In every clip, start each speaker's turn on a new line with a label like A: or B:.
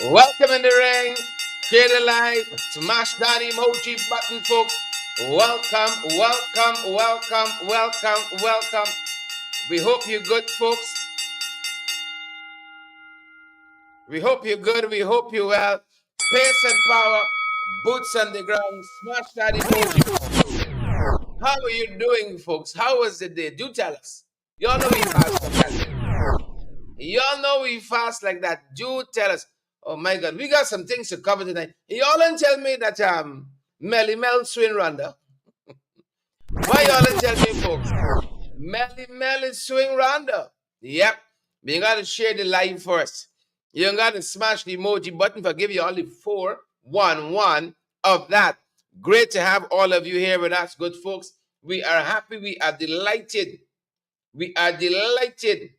A: Welcome in the ring. Share the light. Smash that emoji button, folks. Welcome, welcome, welcome, welcome, welcome. We hope you're good, folks. We hope you're good. We hope you're well. Pace and power. Boots on the ground. Smash that emoji. How are you doing, folks? How was the day? Do tell us. Y'all know we fast like that. Y'all know we fast like that. Do tell us. Oh my God, we got some things to cover tonight. Y'all and tell me that Melly Mel swing Ronda. Why y'all and tell me, folks? Melly Mel is swing Ronda. Yep. We gotta share the live first. You gotta smash the emoji button for give you only 411 of that. Great to have all of you here with us, good folks. We are happy. We are delighted. We are delighted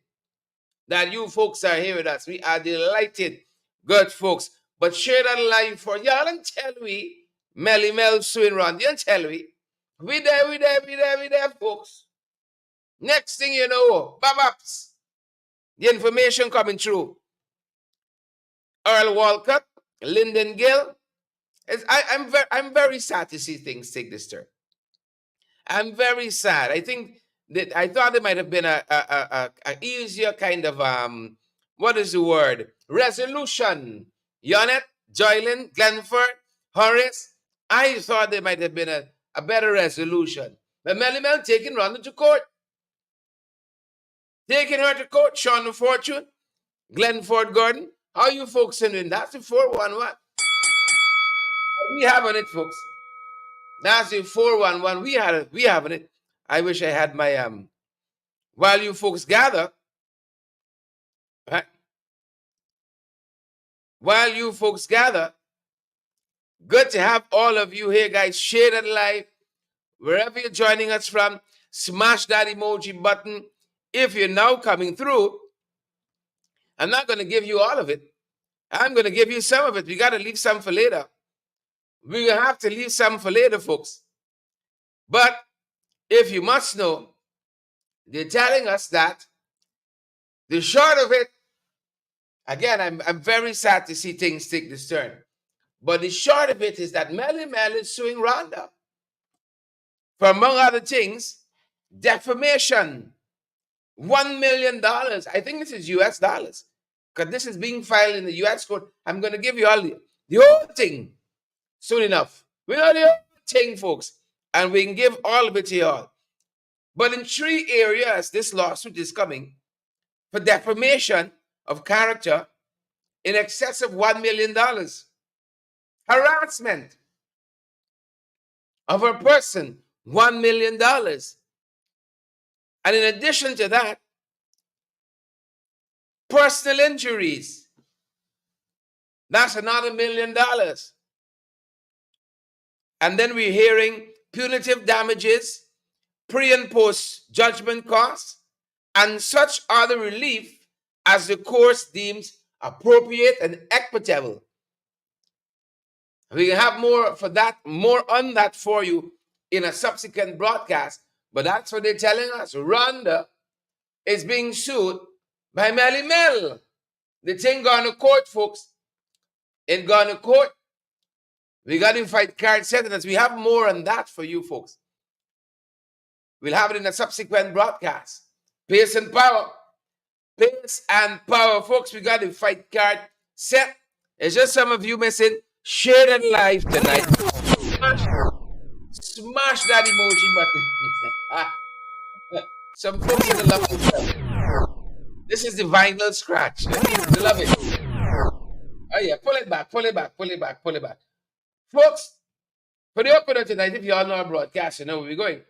A: that you folks are here with us. We are delighted, good folks. But share that live for y'all and tell we Melly Mel swing round. You tell we there, folks. Next thing you know, bam-ups. The information coming through. Earl Walcott, Lyndon Gill. I'm very sad to see things take this turn. I'm very sad. I think that I thought it might have been a easier kind of what is the word? Resolution. Yonet, Joylin, Glenford, Horace. I thought there might have been a better resolution. But Melly Mel taking Ronda to court. Taking her to court, Sean Fortune, Glenford Gordon. How you folks in? That's the 411. We having it, folks. That's the 411. We having it. I wish I had my while you folks gather. Right? While you folks gather, good to have all of you here, guys. Share that live. Wherever you're joining us from, smash that emoji button. If you're now coming through, I'm not going to give you all of it. I'm going to give you some of it. We got to leave some for later. We will have to leave some for later, folks. But if you must know, they're telling us that the short of it, again, I'm very sad to see things take this turn. But the short of it is that Melly Mel is suing Ronda for, among other things, defamation. $1 million. I think this is US dollars. Because this is being filed in the US court. I'm going to give you all the whole thing soon enough. We know the whole thing, folks. And we can give all of it to y'all. But in 3 areas, this lawsuit is coming for defamation of character in excess of $1 million. Harassment of a person, $1 million. And in addition to that, personal injuries. That's another $1 million. And then we're hearing punitive damages, pre and post judgment costs, and such other relief as the court deems appropriate and equitable. We can have more for that, more on that for you in a subsequent broadcast. But that's what they're telling us. Ronda is being sued by Melly Mel. The thing gone to court, folks. It gone to court. We got to fight card sentence. We have more on that for you folks. We'll have it in a subsequent broadcast. Pace and power. Pace and power, folks. We got to fight card set. It's just some of you missing. Share that live tonight. Smash that emoji button. Some folks in the love themselves. This is the vinyl scratch. They love it. Oh yeah, pull it back, pull it back, pull it back, pull it back. Folks, for the opener tonight, if y'all know our broadcast, you know where we're going.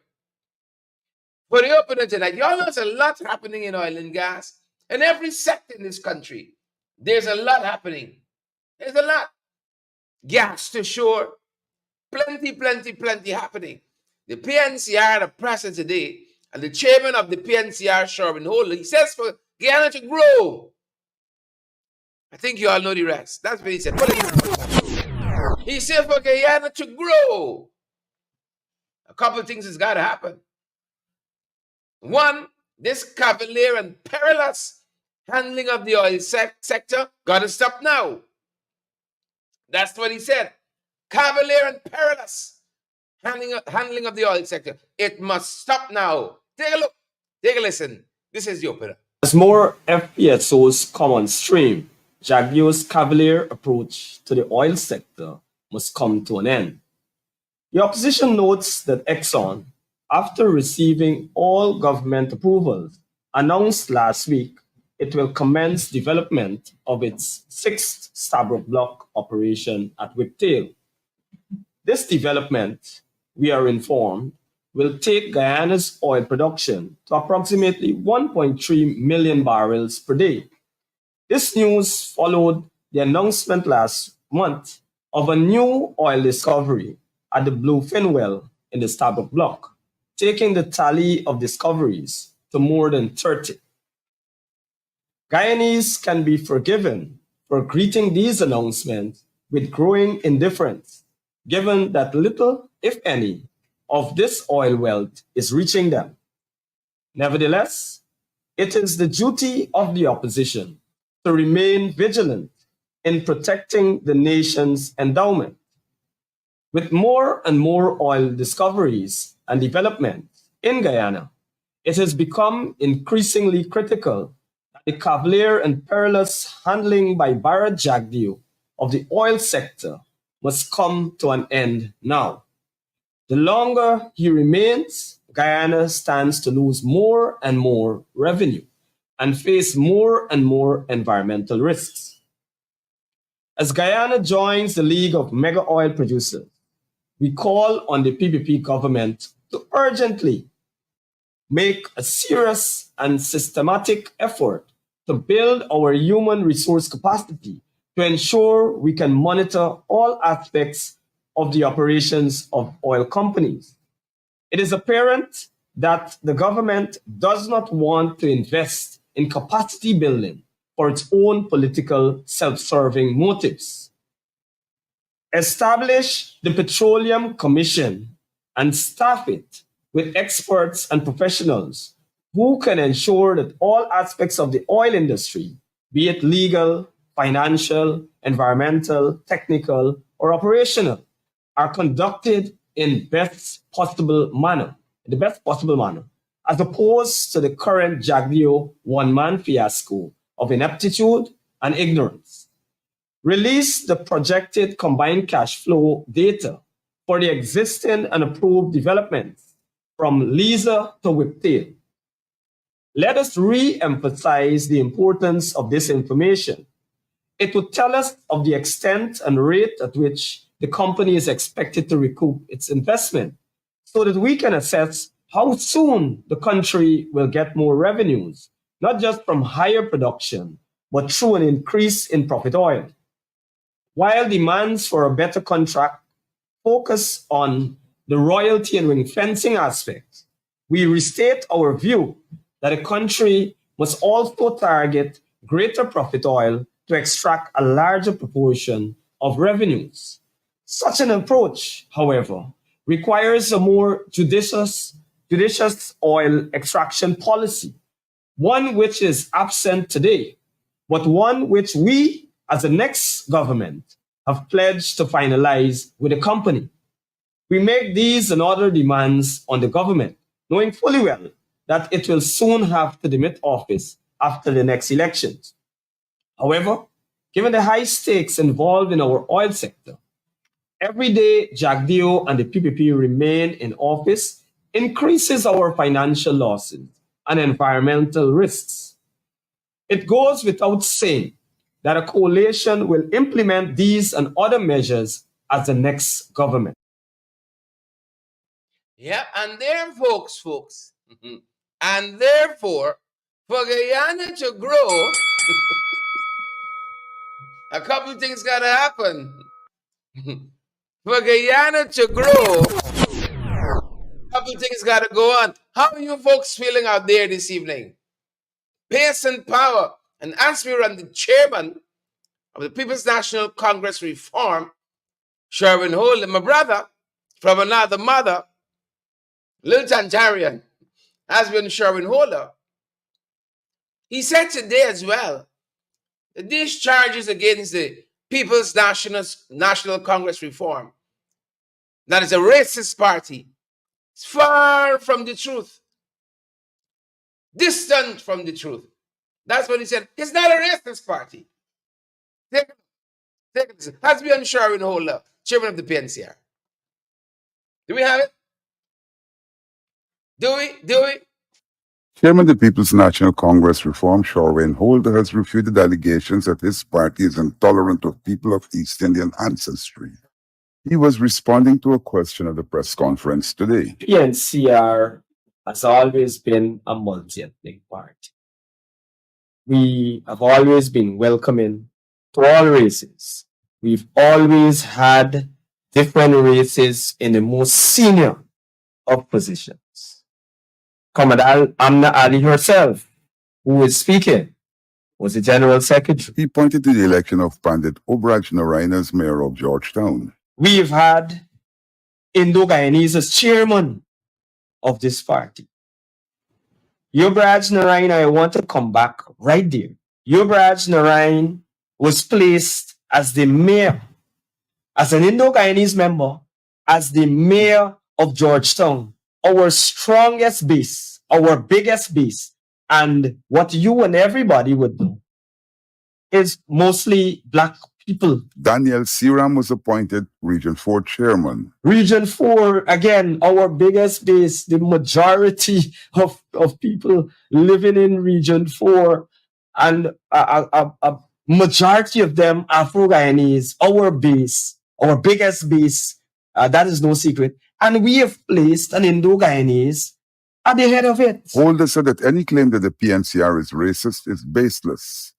A: For the opener tonight, y'all know there's a lot happening in oil and gas. In every sector in this country, there's a lot happening. There's a lot. Gas to shore. Plenty happening. The PNCR, the president today, and the chairman of the PNCR, Sherwin Holder, he says for Guyana to grow. I think you all know the rest. That's what he said. He said for Guyana to grow. A couple of things has got to happen. One, this cavalier and perilous handling of the oil sector got to stop now. That's what he said. Cavalier and perilous handling of the oil sector. It must stop now. Take a look. Take a listen. This is the opener.
B: As more FPSOs come on stream, Jagdeo's cavalier approach to the oil sector must come to an end. The opposition notes that Exxon, after receiving all government approvals, announced last week it will commence development of its sixth Stabroek Block operation at Whiptail. This development, we are informed, will take Guyana's oil production to approximately 1.3 million barrels per day. This news followed the announcement last month of a new oil discovery at the Bluefin well in the Stabroek Block, taking the tally of discoveries to more than 30. Guyanese can be forgiven for greeting these announcements with growing indifference, given that little, if any, of this oil wealth is reaching them. Nevertheless, it is the duty of the opposition to remain vigilant in protecting the nation's endowment. With more and more oil discoveries and development in Guyana, it has become increasingly critical that the cavalier and perilous handling by Barra Jagdeo of the oil sector must come to an end now. The longer he remains, Guyana stands to lose more and more revenue and face more and more environmental risks. As Guyana joins the League of Mega Oil Producers, we call on the PPP government to urgently make a serious and systematic effort to build our human resource capacity to ensure we can monitor all aspects of the operations of oil companies. It is apparent that the government does not want to invest in capacity building for its own political self serving motives. Establish the Petroleum Commission and staff it with experts and professionals who can ensure that all aspects of the oil industry, be it legal, financial, environmental, technical, or operational, are conducted in the best possible manner, as opposed to the current Jagdeo one-man fiasco of ineptitude and ignorance. Release the projected combined cash flow data for the existing and approved developments from Lisa to Whiptail. Let us re-emphasize the importance of this information. It would tell us of the extent and rate at which the company is expected to recoup its investment so that we can assess how soon the country will get more revenues, not just from higher production, but through an increase in profit oil. While demands for a better contract focus on the royalty and ring fencing aspects, we restate our view that a country must also target greater profit oil to extract a larger proportion of revenues. Such an approach, however, requires a more judicious oil extraction policy, one which is absent today, but one which we, as the next government, have pledged to finalize with the company. We make these and other demands on the government, knowing fully well that it will soon have to demit office after the next elections. However, given the high stakes involved in our oil sector, every day Jagdeo and the PPP remain in office increases our financial losses and environmental risks. It goes without saying that a coalition will implement these and other measures as the next government.
A: Yeah, and there, folks, and therefore, for Guyana to grow, a couple of things got to happen. For Guyana to grow, a couple of things got to go on. How are you folks feeling out there this evening? Pace and power. And as we run the chairman of the People's National Congress Reform, Sherwin Holder, my brother from another mother, Little Tanzarian, has been Sherwin Holder. He said today as well that these charges against the People's National Congress Reform. That is a racist party. It's far from the truth. Distant from the truth. That's what he said. It's not a racist party. Take it. Has to be on Sherwin Holder, chairman of the PNCR. Do we have it? Do we?
C: Chairman of the People's National Congress Reform, Sherwin Holder, has refuted allegations that his party is intolerant of people of East Indian ancestry. He was responding to a question at the press conference today.
B: PNCR has always been a multi-ethnic party. We have always been welcoming to all races. We've always had different races in the most senior of positions. Comrade Amna Ali herself, who is speaking, was the General Secretary.
C: He pointed to the election of Pandit Obraj Narayan as mayor of Georgetown.
B: We've had Indo-Guyanese as chairman of this party. Obraj Narayan, I want to come back right there. Obraj Narayan was placed as the mayor, as an Indo-Guyanese member, as the mayor of Georgetown, our strongest base, our biggest base. And what you and everybody would know is mostly Black people.
C: Daniel Siram was appointed Region 4 chairman.
B: Region 4, again, our biggest base, the majority of people living in Region 4, and a majority of them Afro-Guyanese, our base, our biggest base, that is no secret. And we have placed an Indo-Guyanese at the head of it.
C: Holder said that any claim that the PNCR is racist is baseless.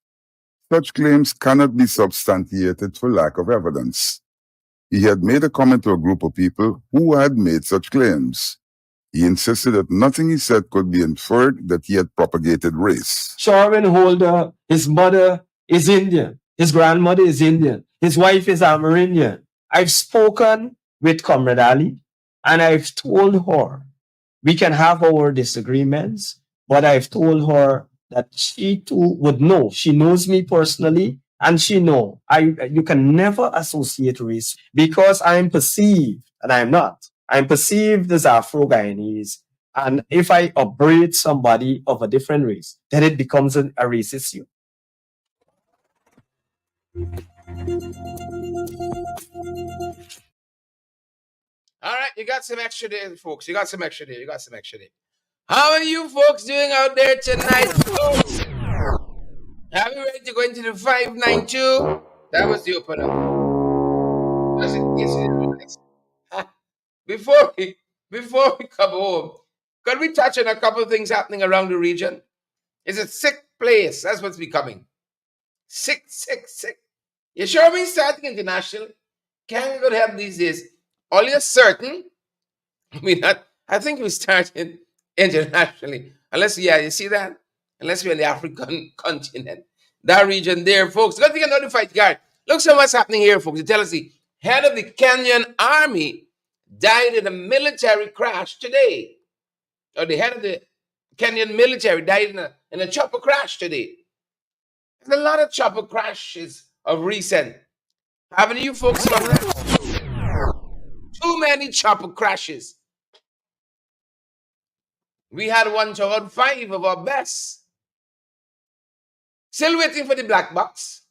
C: Such claims cannot be substantiated for lack of evidence. He had made a comment to a group of people who had made such claims. He insisted that nothing he said could be inferred that he had propagated race.
B: Sherwin Holder, his mother is Indian. His grandmother is Indian. His wife is Amerindian. I've spoken with Comrade Ali, and I've told her we can have our disagreements, but I've told her that she too would know. She knows me personally, and she know you can never associate race because I'm perceived, and I'm not. I'm perceived as Afro-Guyanese, and if I upbraid somebody of a different race, then it becomes a racist you.
A: All right, you got some extra there, folks. You got some extra there. How are you folks doing out there tonight, folks? Are we ready to go into the 592? That was the opener. Before we come home, could we touch on a couple of things happening around the region? It's a sick place. That's what's becoming. Sick. You sure me starting international? Can't go to help these days. All you're certain, I think we started internationally. Unless, you see that? Unless we're in the African continent. That region there, folks. Got to get notified, guard. Look so what's happening here, folks. It tells us the head of the Kenyan army died in a military crash today. Or the head of the Kenyan military died in a chopper crash today. There's a lot of chopper crashes of recent. Haven't you folks found that? Too many chopper crashes. We had one to about 5 of our best. Still waiting for the black box.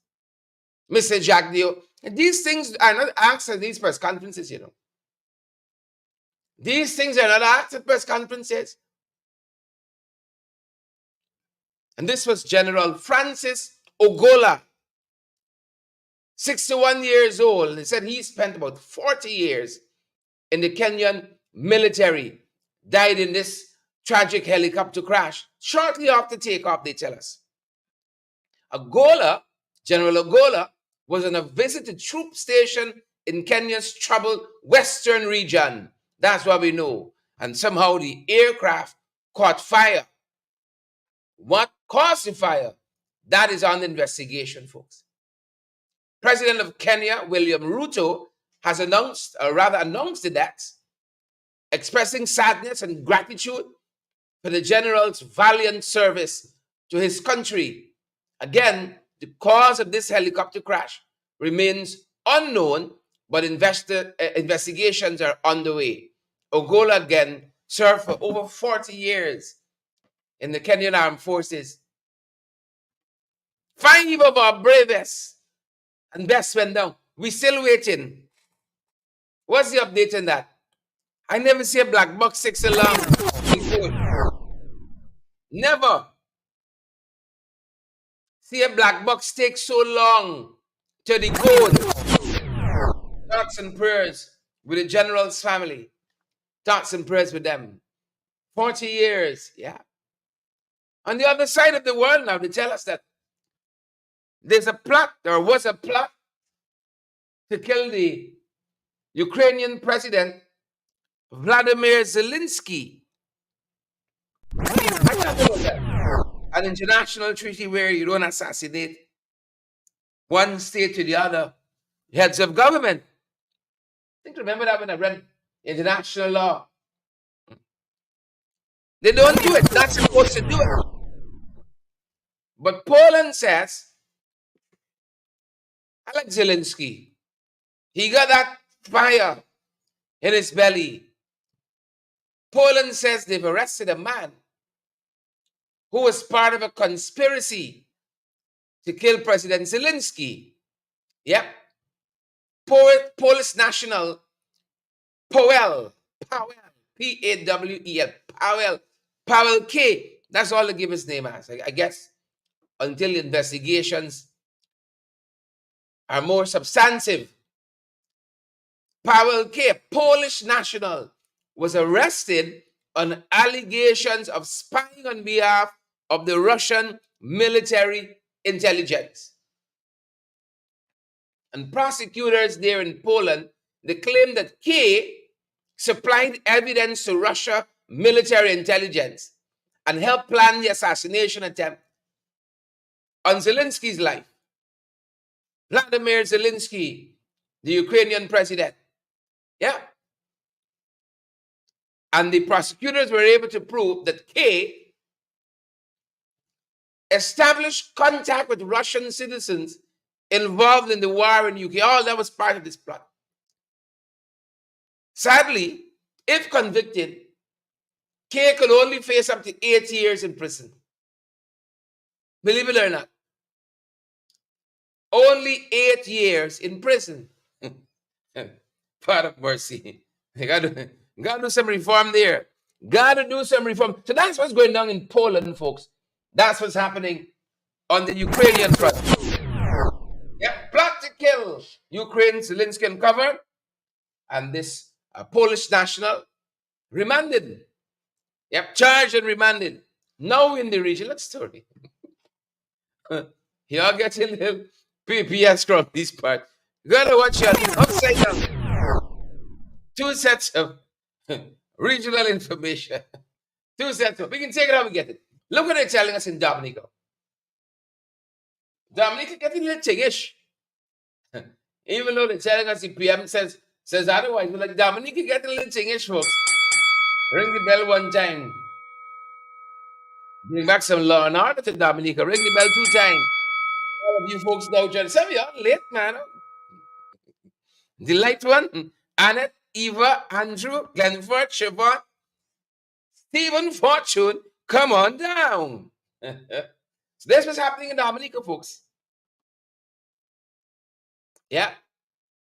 A: Mr. Jagdeo. And these things are not asked at these press conferences, you know. These things are not asked at press conferences. And this was General Francis Ogola, 61 years old. They said he spent about 40 years in the Kenyan military, died in this tragic helicopter crash. Shortly after takeoff, they tell us. General Ogola, was on a visit to troop station in Kenya's troubled western region. That's what we know. And somehow the aircraft caught fire. What caused the fire? That is on investigation, folks. President of Kenya, William Ruto, has announced the death, expressing sadness and gratitude for the general's valiant service to his country. Again, the cause of this helicopter crash remains unknown, but investigations are underway. Ogola again served for over 40 years in the Kenyan Armed Forces. 5 of our bravest and best went down. We still waiting. What's the update on that? I never see a black box 6 alarm. Never see a black box take so long to decode. Thoughts and prayers with the general's family. Thoughts and prayers with them. 40 years, yeah. On the other side of the world now, they tell us that there's a plot, or was a plot, to kill the Ukrainian president, Vladimir Zelensky. An international treaty where you don't assassinate one state to the other heads of government. I think remember that when I read international law. They don't do it. Not supposed to do it. But Poland says, Alex Zelensky, he got that fire in his belly. Poland says they've arrested a man who was part of a conspiracy to kill President Zelensky. Yep. Polish national Powell, P-A-W-E-L, Powell K. That's all they give his name as, I guess, until investigations are more substantive. Powell K., Polish national, was arrested on allegations of spying on behalf of the Russian military intelligence. And prosecutors there in Poland, they claim that K supplied evidence to Russia military intelligence and helped plan the assassination attempt on Zelensky's life. Vladimir Zelensky, the Ukrainian president. Yeah. And the prosecutors were able to prove that K established contact with Russian citizens involved in the war in UK. All that was part of this plot. Sadly, if convicted, K could only face up to 8 years in prison. Believe it or not. Only 8 years in prison. God of mercy. You gotta do some reform there. Gotta do some reform. So that's what's going on in Poland, folks. That's what's happening on the Ukrainian front. Yeah, plot to kill Ukraine, Zelensky uncovered, and this Polish national remanded. Yep, charged and remanded. Now in the region, let's story. Y'all getting a little PPS from this part. You gotta watch your upside down. 2 sets of regional information. 2 sets of, we can take it how we get it. Look what they're telling us in Dominica. Dominica getting a little chiggish. Even though they're telling us the PM says otherwise, but like Dominica getting a little chiggish, folks. Ring the bell one time. Bring back some law and order to Dominica. Ring the bell 2 times. All of you folks now, John. Some of y'all late, man. The light one, Annette, Eva, Andrew, Glenford, Siobhan, Stephen, Fortune, come on down. So that's what's happening in Dominica, folks. Yeah.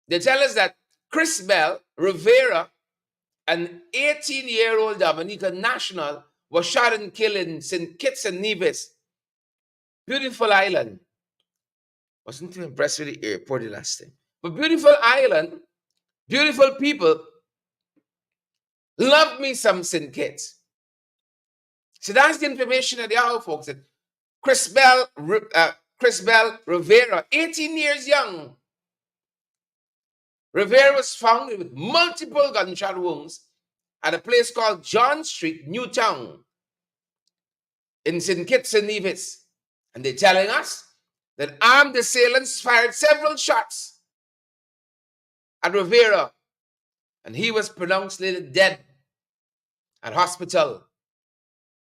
A: They tell us that Chris Bell Rivera, an 18-year-old Dominican national, was shot and killed in St. Kitts and Nevis. Beautiful island. Wasn't too impressed with the airport the last time. But beautiful island, beautiful people. Love me some St. Kitts. So that's the information of the hour, folks. That Chris Bell Rivera, 18 years young. Rivera was found with multiple gunshot wounds at a place called John Street, Newtown, in St. Kitts and Nevis. And they're telling us that armed assailants fired several shots at Rivera, and he was pronounced later dead at hospital.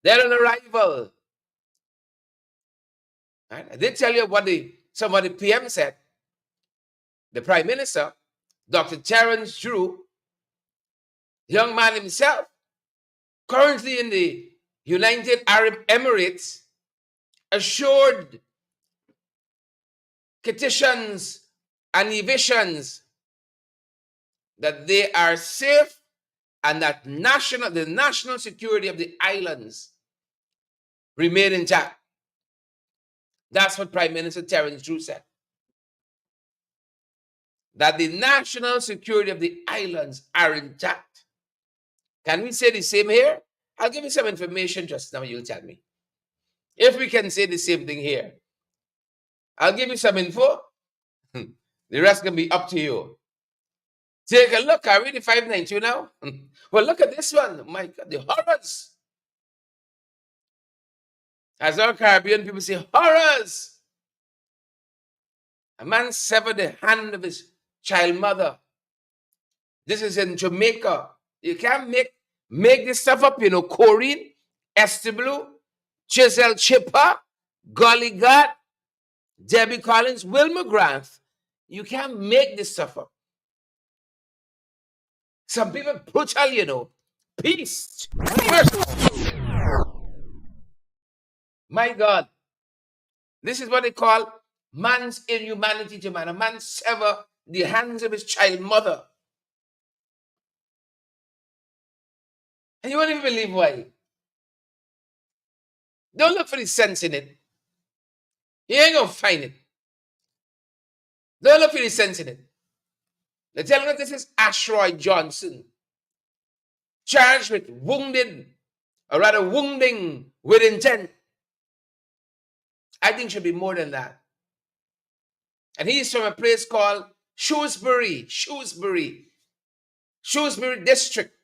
A: Dead on arrival. Right? I did tell you what some of the PM said. the Prime Minister, Dr. Terence Drew, young man himself, currently in the United Arab Emirates, assured Kitishans and Evicians that they are safe and that the national security of the islands remain intact. That's what Prime Minister Terence Drew said. That the national security of the islands are intact. Can we say the same here? I'll give you some information just now, you'll tell me. If we can say the same thing here, I'll give you some info. The rest can be up to you. Take a look. I read the 592 now. Well, look at this one. My God, the horrors. As our Caribbean people say, horrors. A man severed the hand of his child mother. This is in Jamaica. You can't make this stuff up, you know. Corrine, Estiblu, Chisel Chipper, Golly God, Debbie Collins, Wilma Grant. You can't make this stuff up. Some people brutal, you know. Peace. My God. This is what they call man's inhumanity to man. A man sever the hands of his child mother. And you won't even believe why. Don't look for the sense in it. You ain't gonna find it. Don't look for the sense in it. They're telling us this is Ashroy Johnson, charged with wounding with intent. I think should be more than that. And he's from a place called Shrewsbury District.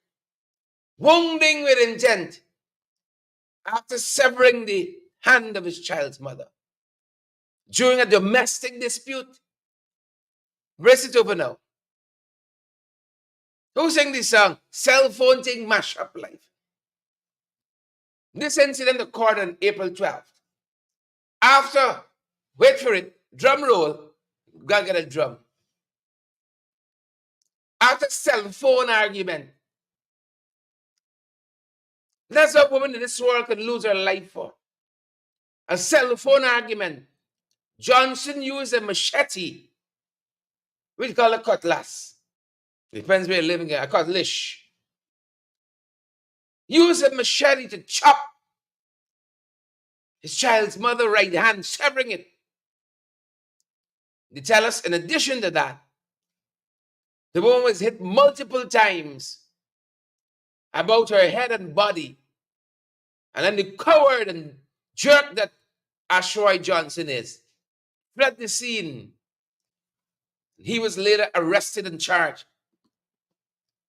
A: Wounding with intent after severing the hand of his child's mother during a domestic dispute. Brace it over now. Who sang this song? Cell phone thing mash up life. This incident occurred on April 12th. After, wait for it, drum roll, gotta get a drum. After cell phone argument. That's what woman in this world could lose her life for. A cell phone argument. Johnson used a machete. We call it cutlass. Depends where you're living in. I call it lish. Use a machete to chop his child's mother right hand, severing it. They tell us, in addition to that, the woman was hit multiple times about her head and body. And then the coward and jerk that Ashroy Johnson is fled the scene. He was later arrested and charged.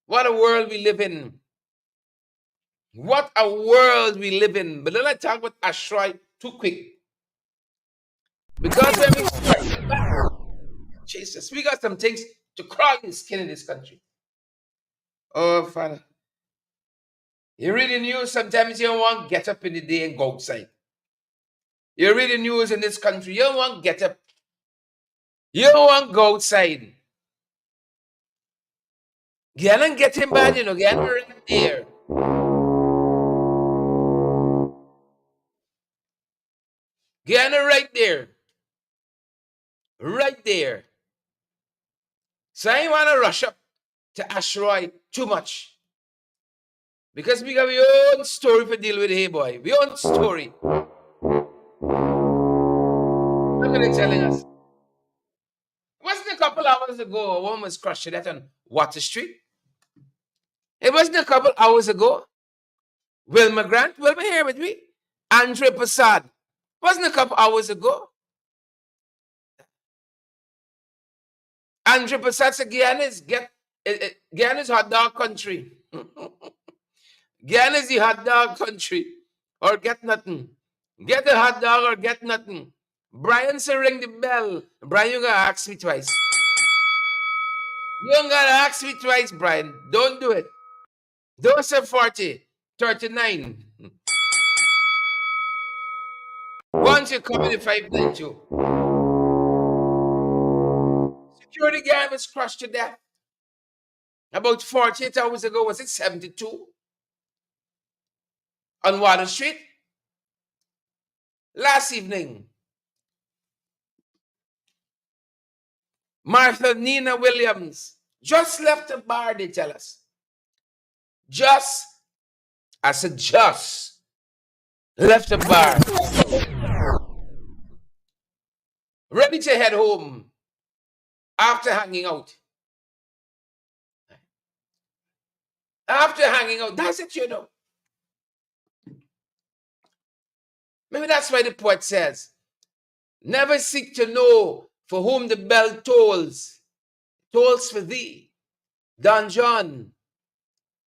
A: What a world we live in. What a world we live in. But don't I talk about Ashroy too quick. Because when we strike back, Jesus, we got some things to crawl in skin in this country. Oh, Father. You read the news, sometimes you don't want to get up in the day and go outside. You read the news in this country, you don't want to get up. You don't want to go outside. Get and get him bad, you know, get right there. Get right there. Right there. So I ain't want to rush up to Ashroy too much. Because we got our own story to deal with, hey boy. We own story. Look at it telling us. Wasn't a couple hours ago a woman was crushed to death on Water Street? It wasn't a couple hours ago. Wilma Grant, Wilma here with me. Andre Prasad. Wasn't a couple hours ago. Andre Prasad said Guyana is hot dog country. Guyana is the hot dog country. Or get nothing. Get a hot dog or get nothing. Brian said ring the bell. Brian, you gotta ask me twice. You don't gotta ask me twice, Brian. Don't do it. Don't say 40, 39. Once you come in the 592. Security guard was crushed to death about 48 hours ago. Was it 72? On Water Street. Last evening, Martha Nina Williams just left the bar, they tell us. I said just left the bar. Ready to head home after hanging out. After hanging out, that's it, you know. Maybe that's why the poet says, never seek to know for whom the bell tolls for thee. Don John,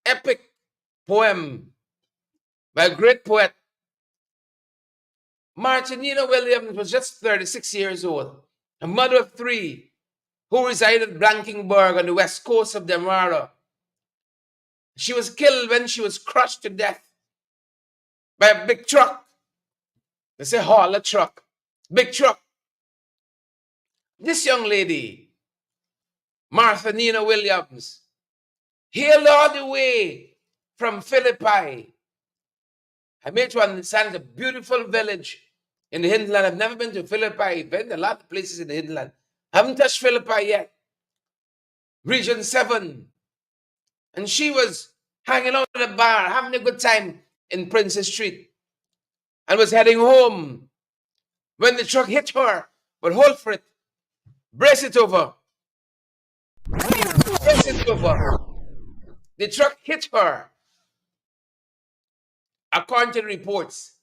A: epic poem by a great poet. Martinina Williams was just 36 years old, a mother of 3, who resided at Blankenburg on the west coast of Demerara. She was killed when she was crushed to death by a big truck. They say hauler truck, big truck. This young lady, Martha Nina Williams, hailed all the way from Philippi. I made to understand it's a beautiful village in the hinterland. I've never been to Philippi. I've been to a lot of places in the hinterland. I haven't touched Philippi yet. Region 7. And she was hanging out at a bar, having a good time in Princess Street, and was heading home when the truck hit her. But hold for it. Brace it over. Brace it over. The truck hit her. According to the reports,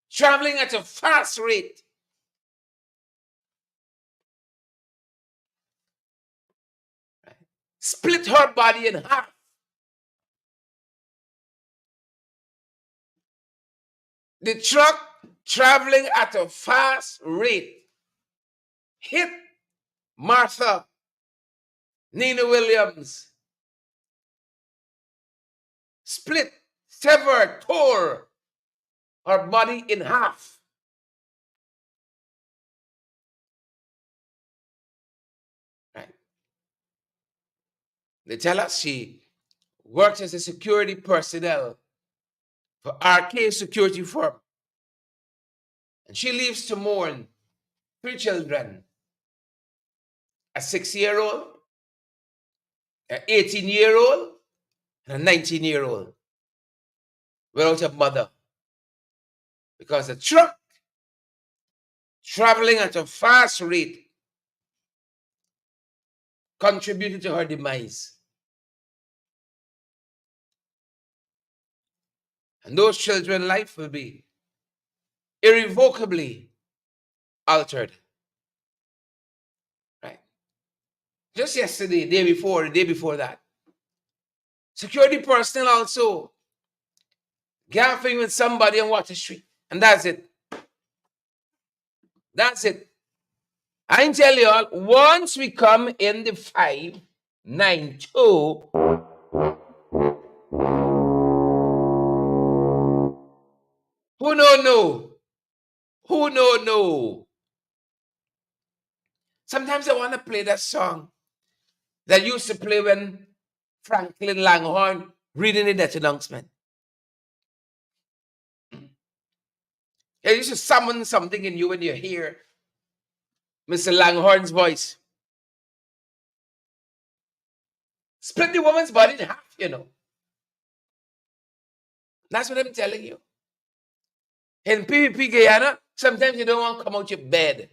A: traveling at a fast rate. Split her body in half. The truck, traveling at a fast rate, hit Martha Nina Williams. Split, severed, tore her body in half. Right. They tell us she works as a security personnel for RK security firm. And she leaves to mourn 3 children, a 6-year-old, an 18-year-old, and a 19-year-old without a mother. Because the truck, traveling at a fast rate, contributed to her demise. And those children's life will be irrevocably altered. Right? Just yesterday, the day before that, security personnel also gathering with somebody on Water Street. And that's it. That's it. I can tell you all, once we come in the 592, who no? Who no? Sometimes I want to play that song that used to play when Franklin Langhorne reading the death announcement. It used to summon something in you when you hear Mr. Langhorne's voice. Split the woman's body in half, you know. That's what I'm telling you. In PvP Guyana, sometimes you don't want to come out your bed.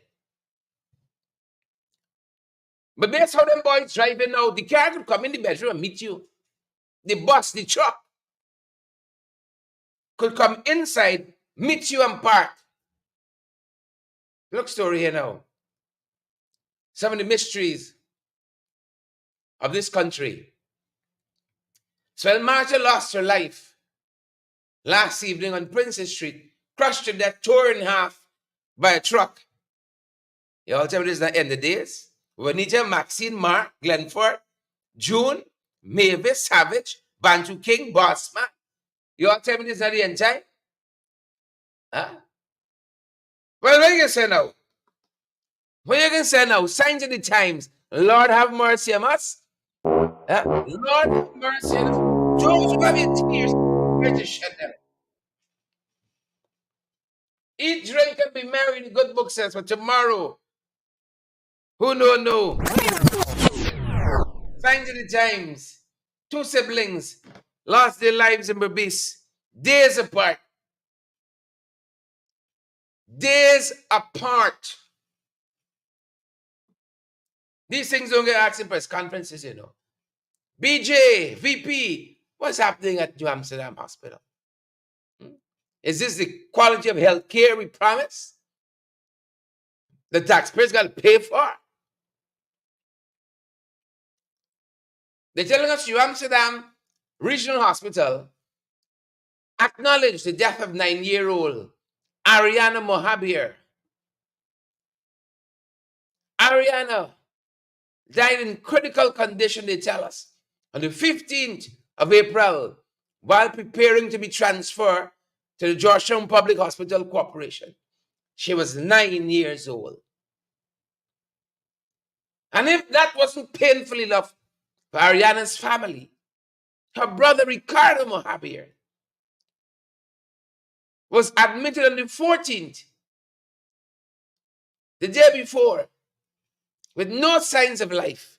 A: But that's how them boys driving now. The car could come in the bedroom and meet you. The bus, the truck could come inside, meet you and park. Look story here now. Some of the mysteries of this country. So when Martha lost her life last evening on Princess Street, crushed to death, tore in half by a truck. You all tell me this is the end of days. Juanita, Maxine, Mark, Glenford, June, Mavis, Savage, Bantu King, Bossman. You all tell me this is not the end time? Huh? Well, what you can say now? What you can say now? Signs of the times. Lord have mercy on us. Lord have mercy on us. Those who have your tears, where to shed them. Eat, drink, and be merry, the good book says, for tomorrow, who know. Signs of the times. 2 siblings lost their lives in Berbice, days apart. Days apart. These things don't get asked in press conferences, you know. BJ, VP, what's happening at New Amsterdam Hospital? Is this the quality of health care we promise? The taxpayers got to pay for? They're telling us New Amsterdam Regional Hospital acknowledged the death of 9-year-old Ariana Mohabir. Ariana died in critical condition, they tell us, on the 15th of April while preparing to be transferred to the Georgetown Public Hospital Corporation. She was 9 years old. And if that wasn't painful enough for Ariana's family, her brother Ricardo Mohabir was admitted on the 14th, the day before, with no signs of life.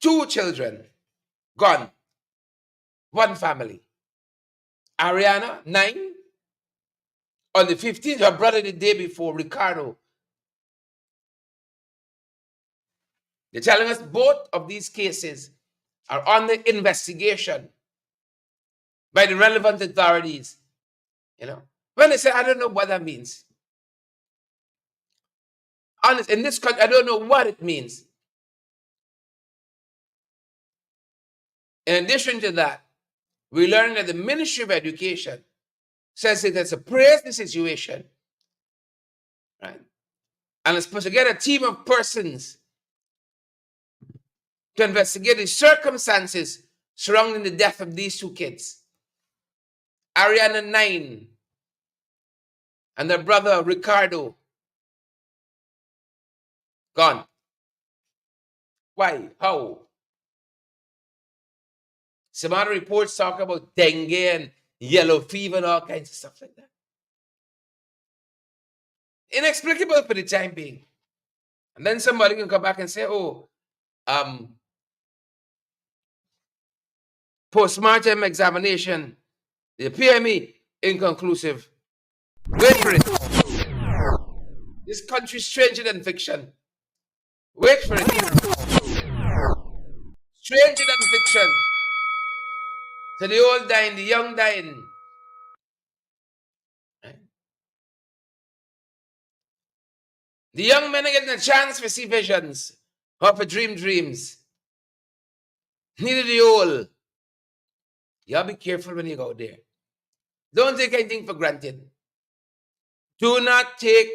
A: Two children gone, one family. Ariana, 9. On the 15th, her brother the day before, Ricardo. They're telling us both of these cases are under investigation by the relevant authorities. You know, when they say, I don't know what that means. Honest, in this country, I don't know what it means. In addition to that, we learned that the Ministry of Education says it has appraised the situation, right? And it's supposed to get a team of persons to investigate the circumstances surrounding the death of these two kids. Ariana, 9, and their brother Ricardo, gone. Why? How? Some other reports talk about dengue and yellow fever and all kinds of stuff like that. Inexplicable for the time being. And then somebody can come back and say, oh, post-mortem examination, the PME, inconclusive. Wait for it. This country's stranger than fiction. Wait for it. Stranger than fiction. So the old dying, the young dying. The young men are getting a chance to see visions or for dream dreams. Neither the old. You gotta be careful when you go there. Don't take anything for granted. Do not take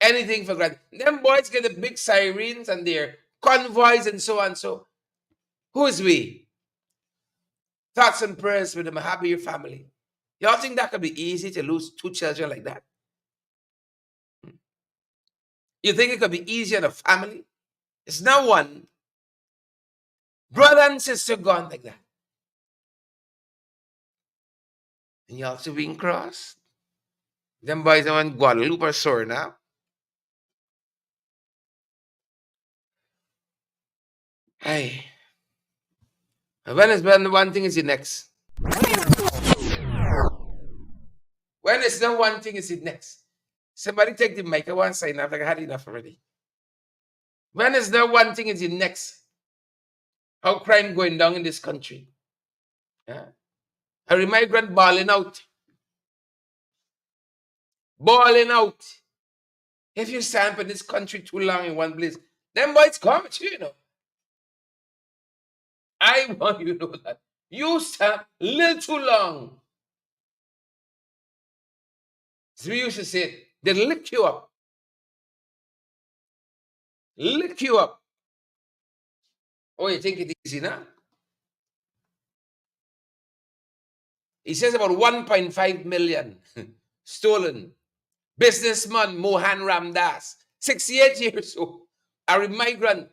A: anything for granted. Them boys get the big sirens and their convoys and so on. So, who is we? Thoughts and prayers with the Mohabir family. Y'all think that could be easy to lose 2 children like that? You think it could be easy on a family? It's not one. Brother and sister gone like that. And y'all still being crossed. Them boys are on Guadalupe or sore now. Hey. When is one thing is the next? When it's not one thing is the next? Somebody take the mic. I want to sign up. Like I had enough already. When is there one thing is the next? How crime going down in this country? Yeah. A migrant balling out. Balling out. If you stand in this country too long in one place, them boys come to you know. I want you to know that. You stand a little too long. So we used to say, they lick you up. Lick you up. Oh, you think it easy now? He says about 1.5 million stolen businessman Mohan Ramdas, 68 years old, a migrant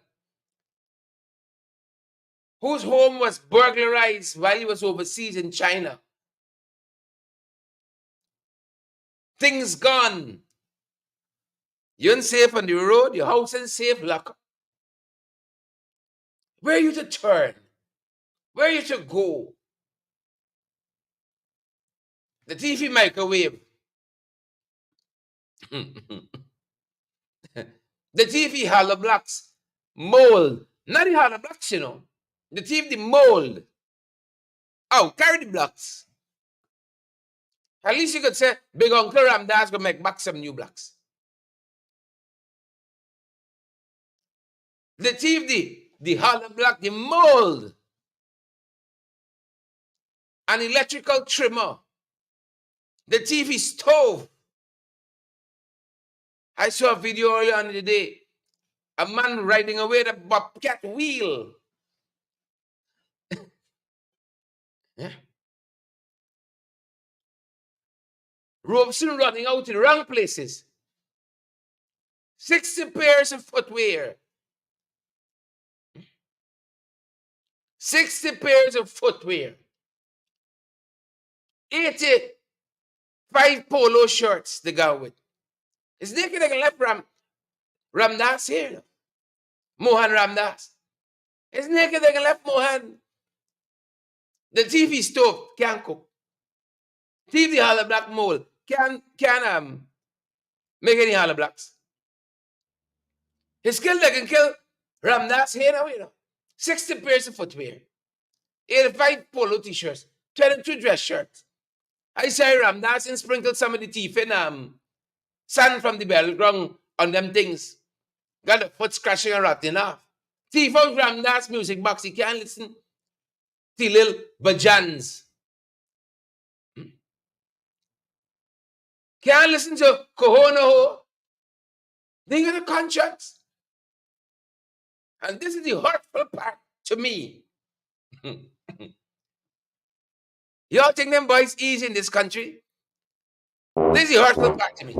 A: whose home was burglarized while he was overseas in China. Things gone. You're unsafe on the road, your house is safe, lock up. Where are you to turn? Where are you to go? The TV microwave. The TV hollow blocks. Mold. Not the hollow blocks, you know. The TV, the mold. Oh, carry the blocks. At least you could say, Big Uncle Ramdas gonna make back some new blocks. The TV, the hollow block, the mold. An electrical trimmer. The TV stove. I saw a video earlier on in the day. A man riding away the bobcat wheel. Yeah. Robeson running out in the wrong places. 60 pairs of footwear. 60 pairs of footwear. 85 polo shirts they go with. It's naked like left Ramdas here. Mohan Ramdas. It's naked like left Mohan. The TV stove can't cook. TV hollow block mold can make any hollow blocks. His skill that can kill Ramdas here now, you know. 60 pairs of footwear. 85 polo t-shirts. 22 dress shirts. I say Ramdas and sprinkled some of the teeth in sand from the battleground on them things. Got the foot scratching and rotting off. Thief out Ramdas music box. He can't listen to little bajans. Can't listen to Kohono. They got a conscience. And this is the hurtful part to me. Y'all think them boys easy in this country? This is the hurtful part to me.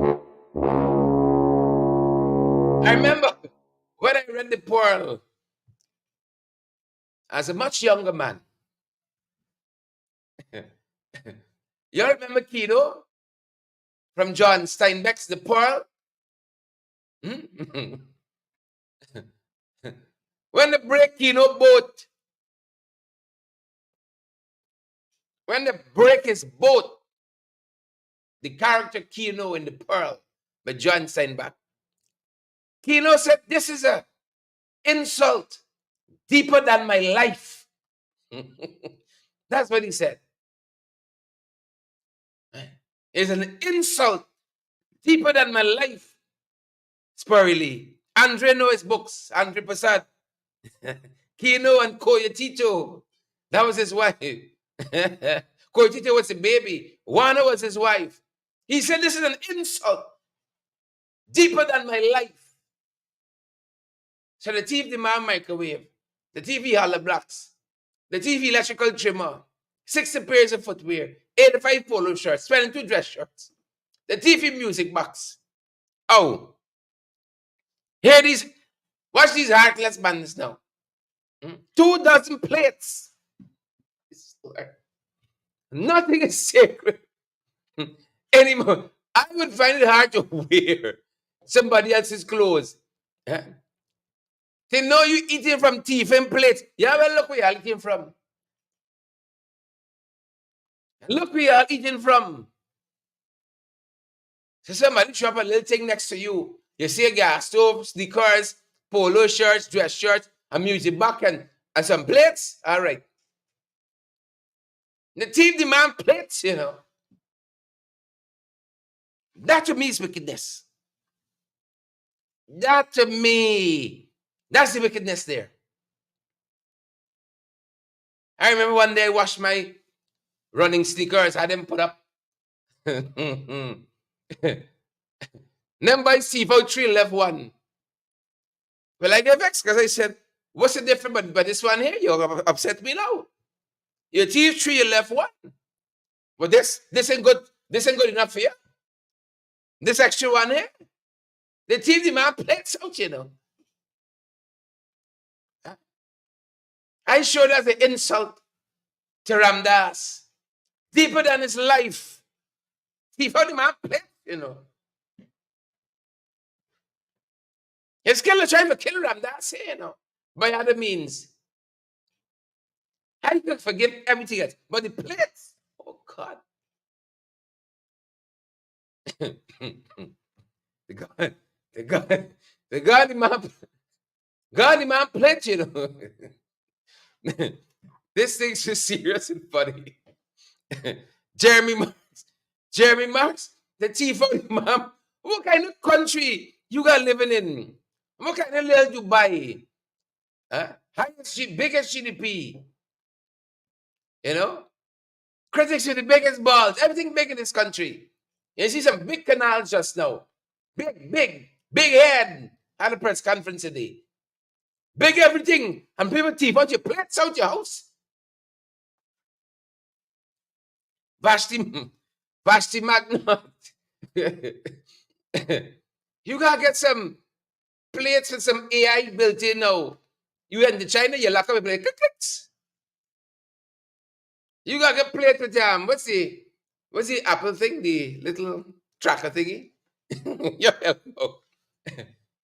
A: I remember when I read the Pearl as a much younger man. Y'all remember Kino from John Steinbeck's The Pearl? When they break Kino boat, when they break his boat, the character Kino in The Pearl by John Steinbeck, Kino said, this is an insult deeper than my life. That's what he said. It's an insult deeper than my life. Spurry Lee. Andre know his books. Andre Prasad. Kino and Koyatito. That was his wife. Koyatito was a baby. Wana was his wife. He said, this is an insult deeper than my life. So the TV demand microwave, the TV hollow blocks, the TV electrical trimmer, 60 pairs of footwear, 85 polo shirts, 22 dress shirts, the TV music box. Oh, hear these, watch these heartless bands now. 2 dozen plates. Nothing is sacred anymore. I would find it hard to wear somebody else's clothes. They know you eating from teeth and plates. Yeah, well, look where you're eating from. Look where you're eating from. So somebody drop a little thing next to you. You see a gas stove, sneakers, polo shirts, dress shirts, a music box, and some plates. All right. The thief demand plates, you know. That to me is wickedness. That to me, that's the wickedness there. I remember one day I washed my running sneakers, had them put up. Then by C4 3 left one. Well, I get vexed because I said, what's the difference? But this one here, you're upset me now. Your thief 3, you left one. But this ain't good. This ain't good enough for you. This extra one here, they thief the man plates out, you know. I show that's an insult to Ramdas. Deeper than his life. Thief out the man plates, you know. His killer trying to kill Ramdas, you know, by other means. I could forgive everything else, but the plates, oh God. the God, the man pledge, you know. This thing's just serious and funny. Jeremy Marks, the chief of the mom. What kind of country you got living in? What kind of little Dubai? Huh? Biggest GDP. You know? Critics with the biggest balls. Everything big in this country. You see some big canals just now. Big head at the press conference today. Big everything. And people thief out your plates out your house. Vashti Magnot. You gotta get some plates with some AI built in now. You in China, you lock up a plate. Click, clicks. You gotta get plate with what's the Apple thing? The little tracker thingy?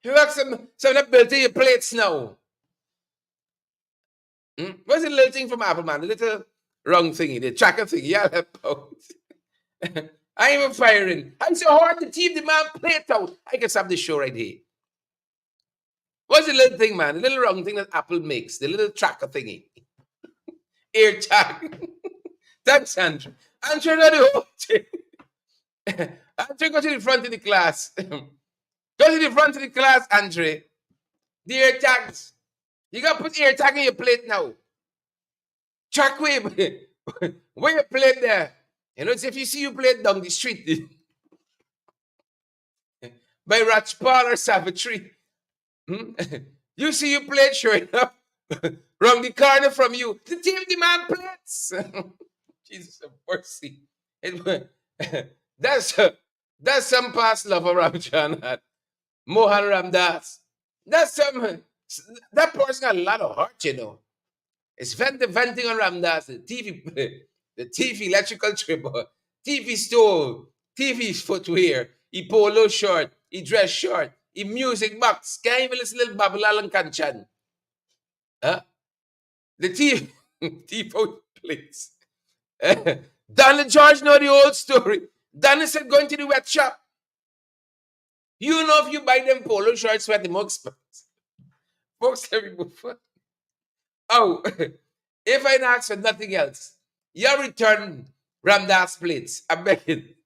A: You got some that built in your plates now. What's the little thing from Apple, man? The little wrong thingy, the tracker thingy. Yeah, I ain't even firing. I'm so hard to thief the man plate out. I can stop this show right here. What's the little thing, man? The little wrong thing that Apple makes. The little tracker thingy. Air tag. Thanks, Andrew. Andrew, not the whole thing. Andrew, go to the front of the class. Go to the front of the class, Andre. The air tags. You got to put air tag in your plate now. Track way. Where your plate there? You know, if you see you plate down the street by Rajpal or Savitri, you see you plate showing up from the corner from you. The team demand plates. Jesus of mercy. That's some past love of Ramjan had. Mohan Ramdas. That person got a lot of heart, you know. It's venting on Ramdas, the TV electrical tripper, TV stove, TV footwear, he polo short, he dress short, he music box, can't even listen to little Babylal and Kanchan. Huh? The TV out place. Donald George know the old story. Donald said going to the wet shop. You know if you buy them polo shorts where the more expensive. Folks, let me move on. Oh, if I ask for nothing else, you return Ramdas plates. I beg it.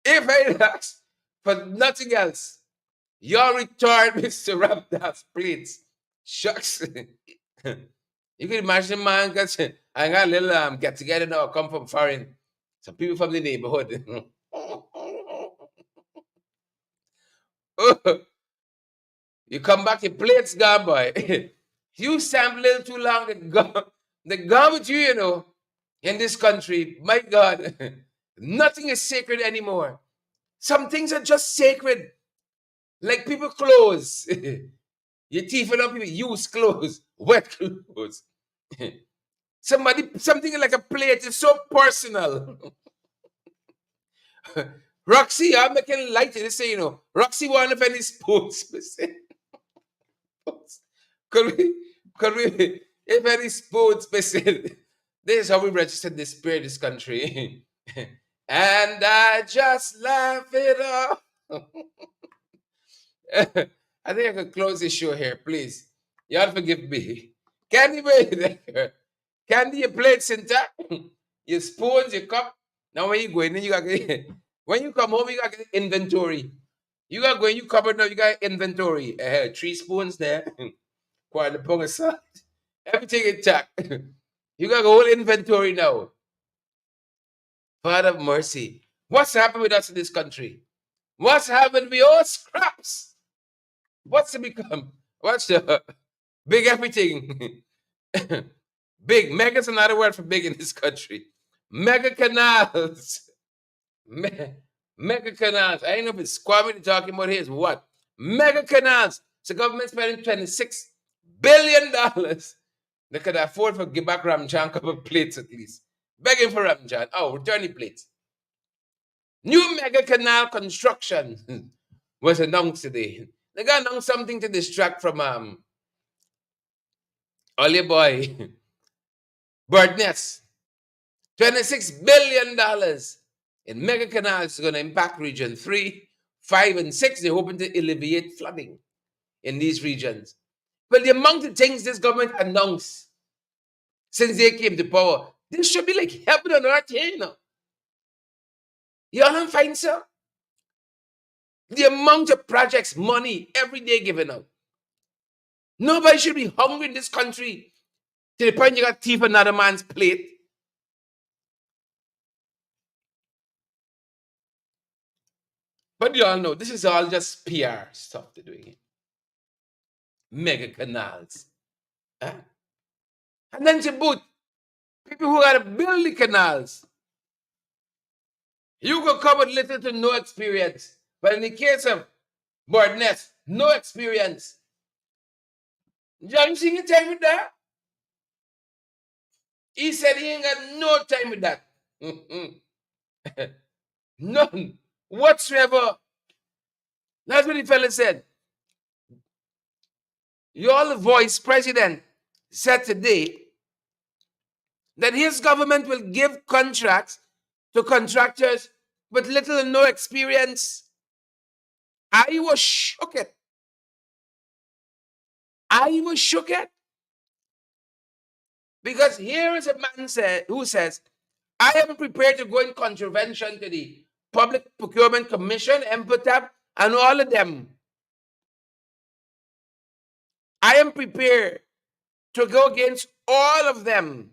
A: If I ask for nothing else, you return Mr. Ramdas plates. Shucks. You can imagine, man, because I got a little get together now, come from foreign. Some people from the neighborhood. You come back, your plates gone, boy. You stand a little too long, they gone with you, you know, in this country. My God, nothing is sacred anymore. Some things are just sacred. Like people clothes. You're thieving up people, used clothes, wet clothes. Something like a plate is so personal. Roxy, I'm making light to this, you know. Roxy one of any sports. Could we, if any sports person, this is how we registered this spirit, this country. And I just laugh it off. I think I could close this show here, please. Y'all forgive me. Candy, wait there. Candy, your plates intact. Your spoons, your cup. Now when you go in, then you got when you come home, you got inventory. You got go in, you cupboard now, you got inventory. 3 spoons there. Quite the pong aside. Everything intact. You got a whole inventory now. Father of mercy. What's happened with us in this country? What's happened? We all scraps. What's to become? What's the big everything? Big. Mega's another word for big in this country. Mega canals. Mega canals. I don't know if it's Kwame talking about here is what? Mega canals. So government spending $26 billion. They could afford to give back Ramjan a couple of plates at least. Begging for Ramjan. Oh, return the plates. New mega canal construction was announced today. They got announced something to distract from all your boy Birdnest. $26 billion in mega canals is going to impact region 3, 5, and 6. They're hoping to alleviate flooding in these regions. But the amount of things this government announced since they came to power, this should be like heaven on earth here, you know. You all don't find so? The amount of projects, money, every day given out. Nobody should be hungry in this country to the point you got teeth on another man's plate. But you all know, this is all just PR stuff they're doing. Mega canals. Huh? And then to boot, people who got to build the canals. You could come with little to no experience. But in the case of Birdnest, no experience. John Singh had time with that. He said he ain't got no time with that. None whatsoever. That's what the fella said. Your voice president said today that his government will give contracts to contractors with little or no experience. I was shook at. I was shook at. Because here is a man who says, I am prepared to go in contravention to the Public Procurement Commission, MPTAP, and all of them. I am prepared to go against all of them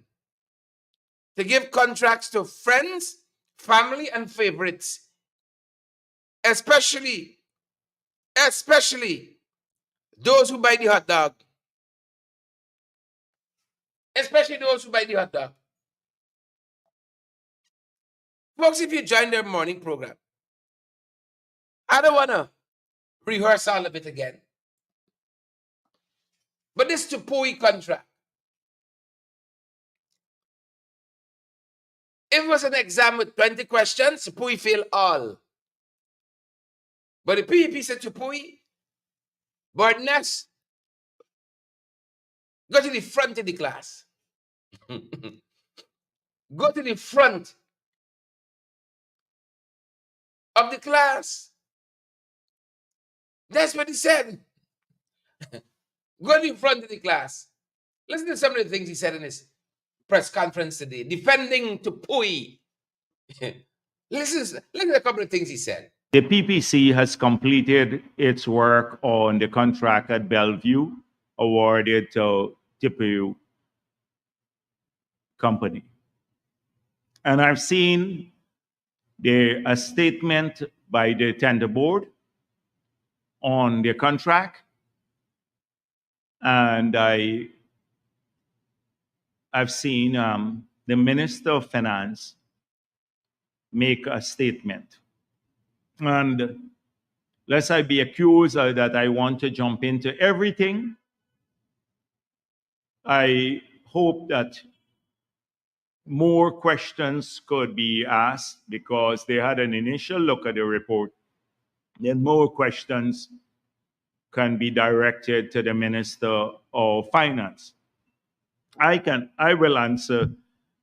A: to give contracts to friends, family, and favorites, especially those who buy the hot dog. Especially those who buy the hot dog. Folks, if you join their morning program, I don't want to rehearse all of it again. But this Tupui contract, if it was an exam with 20 questions, Tupui failed all. But the PEP said Tupui, Birdnest, go to the front of the class. Go to the front of the class. That's what he said. Go to the front of the class. Listen to some of the things he said in his press conference today, defending Tupui. Listen to a couple of things he said.
D: The PPC has completed its work on the contract at Bellevue, awarded to Tipu Company. And I've seen a statement by the tender board on the contract, and I've seen the Minister of Finance make a statement. And lest I be accused that I want to jump into everything, I hope that more questions could be asked because they had an initial look at the report. Then more questions can be directed to the Minister of Finance. I will answer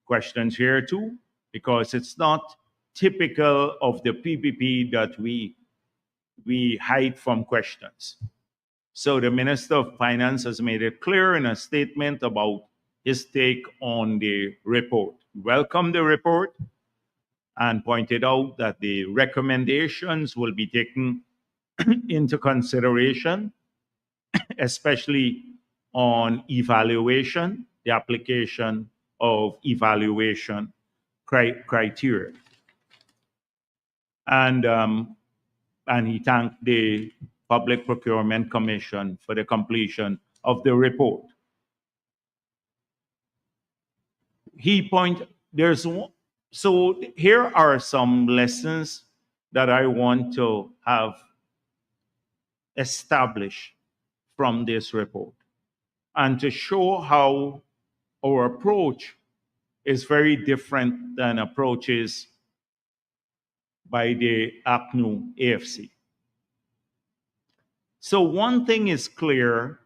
D: questions here too, because it's not typical of the PPP that we hide from questions. So the Minister of Finance has made it clear in a statement about his take on the report. Welcomed the report and pointed out that the recommendations will be taken into consideration, especially on evaluation, the application of evaluation criteria. And he thanked the Public Procurement Commission for the completion of the report. So here are some lessons that I want to have established from this report, and to show how our approach is very different than approaches by the ACNU AFC. So one thing is clear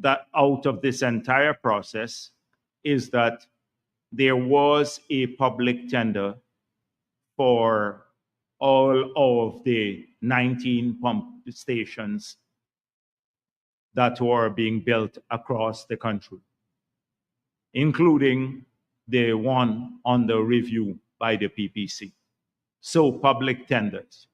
D: that out of this entire process is that there was a public tender for all of the 19 pump stations that were being built across the country, including the one under review by the PPC. So public tenders.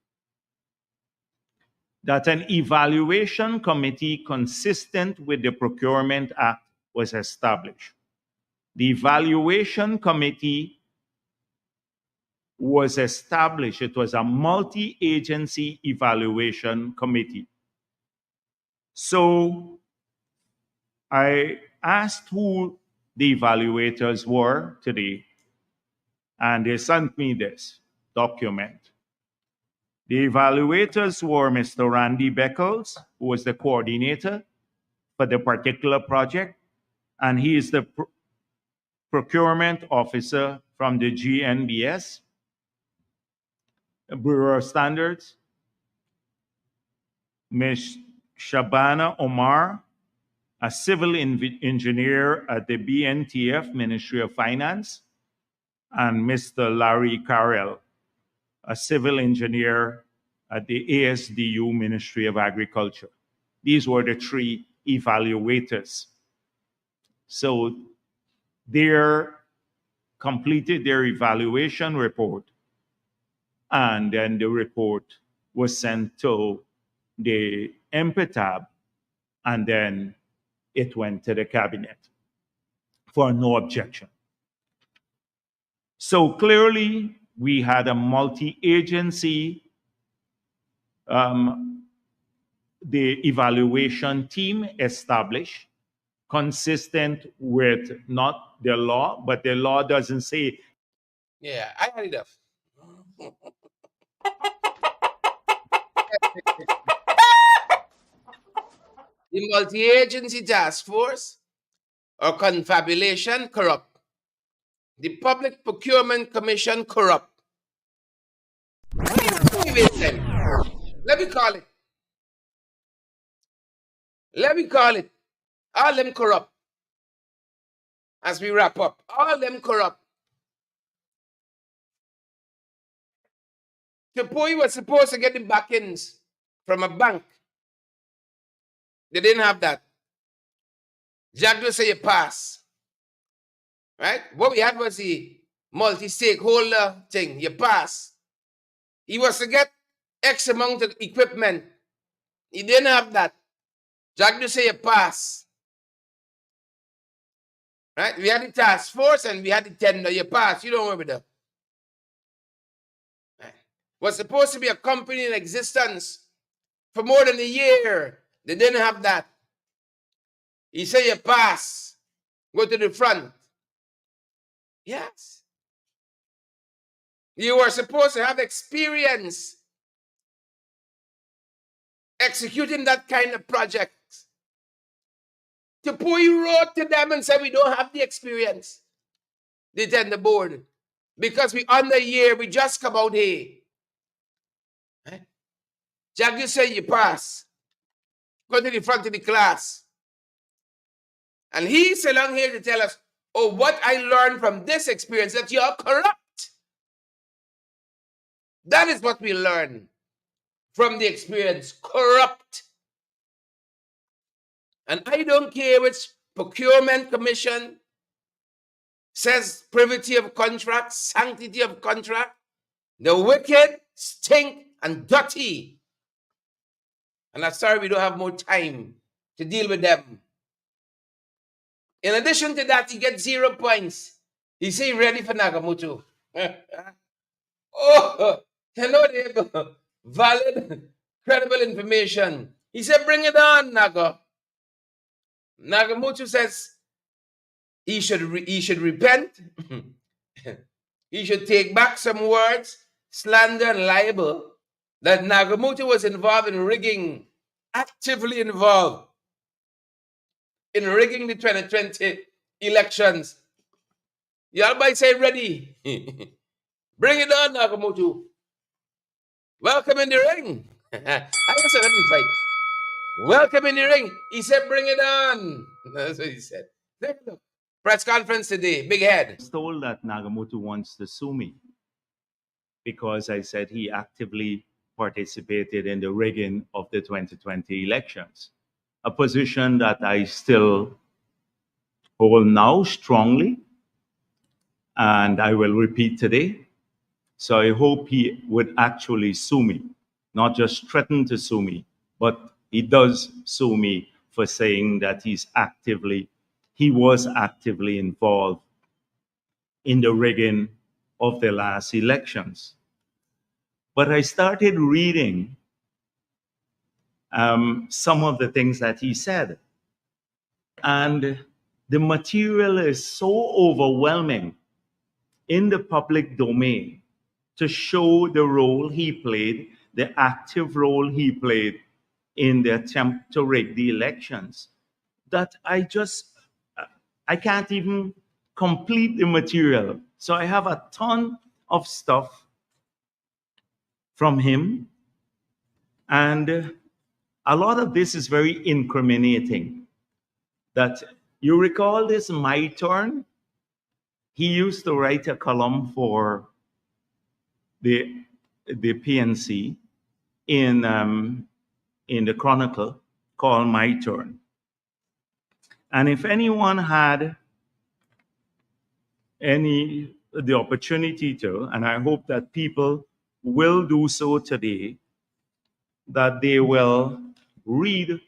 D: That an evaluation committee consistent with the Procurement Act was established. The evaluation committee was established. It was a multi-agency evaluation committee. So I asked who the evaluators were today, and they sent me this document. The evaluators were Mr. Randy Beckles, who was the coordinator for the particular project, and he is the procurement officer from the GNBS, Bureau of Standards. Ms. Shabana Omar, a civil engineer at the BNTF, Ministry of Finance, and Mr. Larry Carrell, a civil engineer at the ASDU, Ministry of Agriculture. These were the three evaluators. So they completed their evaluation report, and then the report was sent to the MPTAB, and then it went to the cabinet for no objection. So clearly, we had a multi-agency, the evaluation team established, consistent with not the law, but the law doesn't say.
A: Yeah, I had enough. The multi-agency task force or confabulation corrupt. The Public Procurement Commission corrupt. Let me call it. Let me call it. All them corrupt. As we wrap up, all them corrupt. Tipui was supposed to get the back-ends from a bank. They didn't have that. Jagdeo say you pass. Right? What we had was the multi-stakeholder thing. You pass. He was to get X amount of equipment. He didn't have that. Jagdeo say you pass. Right? We had the task force and we had the tender. You pass. You don't remember that. Right? Was supposed to be a company in existence for more than a year. They didn't have that. He said you pass. Go to the front. Yes. You were supposed to have experience executing that kind of project. Tipui wrote to them and said we don't have the experience. They tend the board. Because we under a year, we just come out here. Right? Jagdeo said you pass. Go to the front of the class. And he's along here to tell us, oh, what I learned from this experience, that you're corrupt. That is what we learn from the experience. Corrupt. And I don't care which procurement commission says privity of contract, sanctity of contract. The wicked, stink, and dirty. And I'm sorry we don't have more time to deal with them. In addition to that, he gets 0 points. He say ready for Nagamutu. Oh, you know they have valid, credible information. He said, bring it on, Naga. Nagamutu says he should repent. He should take back some words. slander, and libel that Nagamutu was involved in rigging, actively involved in rigging the 2020 elections. Y'all might say ready. Bring it on, Nagamutu. Welcome in the ring. I said, let me fight. Welcome in the ring. He said, bring it on. That's what he said. Press conference today, big head.
D: I was told that Nagamutu wants to sue me because I said he actively participated in the rigging of the 2020 elections, a position that I still hold now strongly, and I will repeat today. So I hope he would actually sue me, not just threaten to sue me, but he does sue me for saying that he was actively involved in the rigging of the last elections. But I started reading some of the things that he said. And the material is so overwhelming in the public domain to show the role he played, the active role he played in the attempt to rig the elections, that I can't even complete the material. So I have a ton of stuff from him, and a lot of this is very incriminating. That you recall this My Turn? He used to write a column for the PNC in the Chronicle called My Turn. And if anyone had the opportunity to, and I hope that people will do so today, that they will read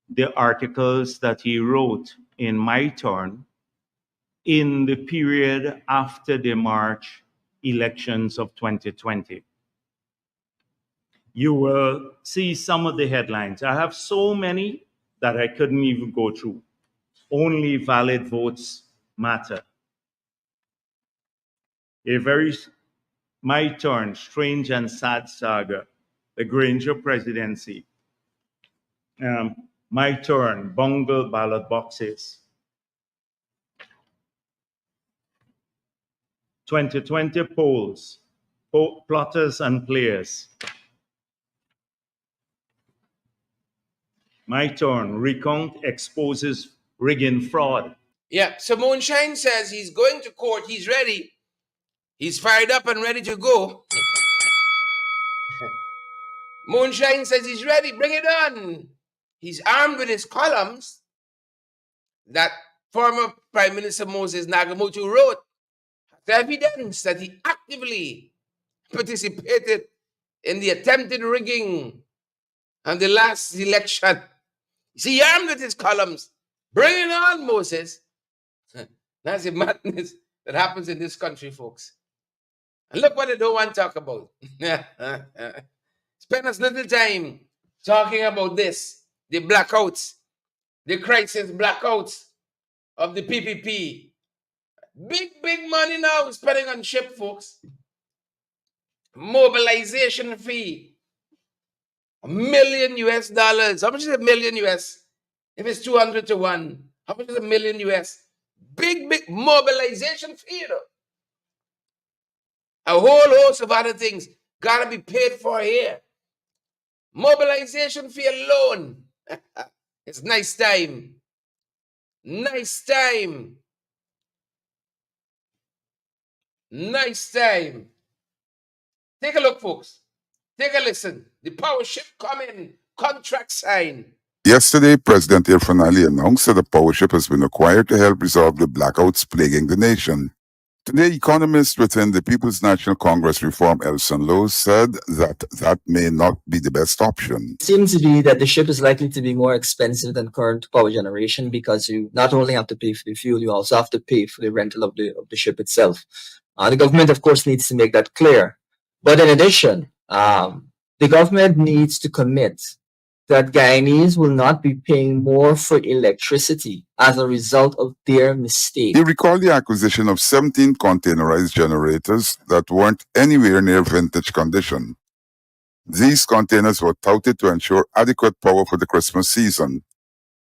D: the articles that he wrote in My Turn in the period after the March elections of 2020. You will see some of the headlines. I have so many that I couldn't even go through. Only valid votes matter. My Turn, Strange and Sad Saga, the Granger presidency. My Turn, Bungle ballot boxes. 2020 polls, plotters and players. My Turn, Recount exposes rigging fraud.
A: Yeah, so Moonshine says he's going to court. He's ready. He's fired up and ready to go. Moonshine says he's ready. Bring it on. He's armed with his columns that former Prime Minister Moses Nagamutu wrote. The evidence that he actively participated in the attempted rigging of the last election. He's armed with his columns. Bring it on, Moses. That's the madness that happens in this country, folks. And look what they don't want to talk about. Spend as little time talking about this, the blackouts, the crisis blackouts of the PPP. Big money now spending on ship, folks. Mobilization fee. $1 million US. How much is $1 million US? If it's 200 to 1, how much is $1 million US? Big mobilization fee, you know. A whole host of other things gotta be paid for here. Mobilization fee alone. It's nice time. Nice time. Nice time. Take a look, folks. Take a listen. The powership coming. Contract sign.
C: Yesterday, President Irfan Ali announced that the powership has been acquired to help resolve the blackouts plaguing the nation. Today, economists within the People's National Congress Reform, Elson Lowe, said that may not be the best option.
E: It seems to be that the ship is likely to be more expensive than current power generation because you not only have to pay for the fuel, you also have to pay for the rental of the ship itself. The government, of course, needs to make that clear. But in addition, the government needs to commit that Guyanese will not be paying more for electricity as a result of their mistake.
C: He recalled the acquisition of 17 containerized generators that weren't anywhere near vintage condition. These containers were touted to ensure adequate power for the Christmas season.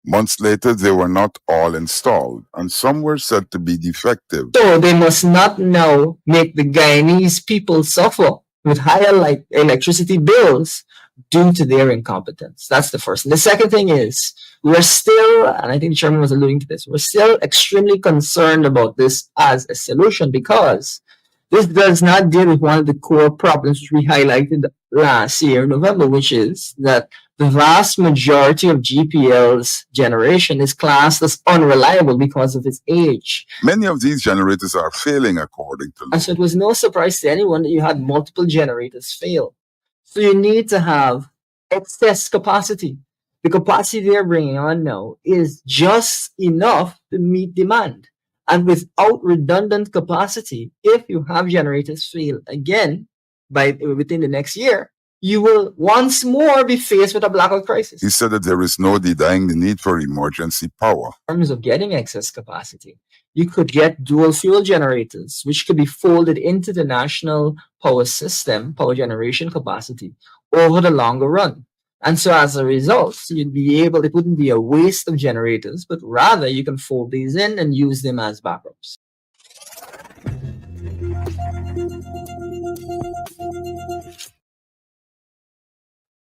C: Months later, they were not all installed, and some were said to be defective.
E: So they must not now make the Guyanese people suffer with higher electricity bills due to their incompetence. That's the first. And the second thing is, we're still, and I think the chairman was alluding to this, we're still extremely concerned about this as a solution because this does not deal with one of the core problems which we highlighted last year, November, which is that the vast majority of GPL's generation is classed as unreliable because of its age.
C: Many of these generators are failing according to law.
E: And so it was no surprise to anyone that you had multiple generators fail. So you need to have excess capacity. The capacity they're bringing on now is just enough to meet demand. And without redundant capacity, if you have generators fail again within the next year, you will once more be faced with a blackout crisis.
C: He said that there is no denying the need for emergency power.
E: In terms of getting excess capacity, you could get dual fuel generators, which could be folded into the national power system, power generation capacity, over the longer run. And so as a result, you'd be able, it wouldn't be a waste of generators, but rather you can fold these in and use them as backups.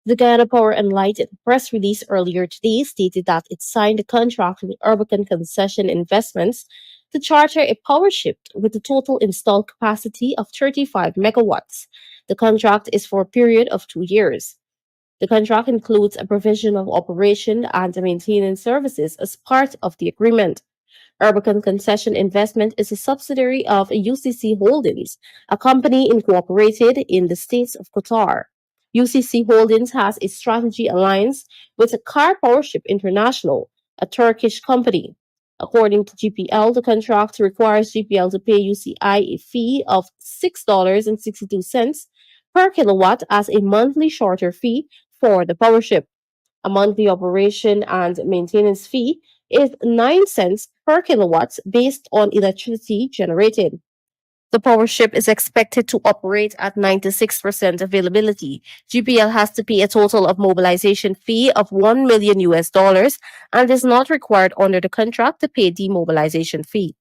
F: The Guyana Power and Light, in a press release earlier today, stated that it signed a contract with Urban Concession Investments to charter a power ship with a total installed capacity of 35 megawatts. The contract is for a period of 2 years. The contract includes a provision of operation and maintenance services as part of the agreement. Urban Concession Investment is a subsidiary of UCC Holdings, a company incorporated in the states of Qatar. UCC Holdings has a strategy alliance with Car Powership International, a Turkish company. According to GPL, the contract requires GPL to pay UCI a fee of $6.62 per kilowatt as a monthly charter fee for the power ship. A monthly operation and maintenance fee is 9 cents per kilowatt based on electricity generated. The power ship is expected to operate at 96% availability. GPL has to pay a total of mobilization fee of $1 million and is not required under the contract to pay demobilization fee.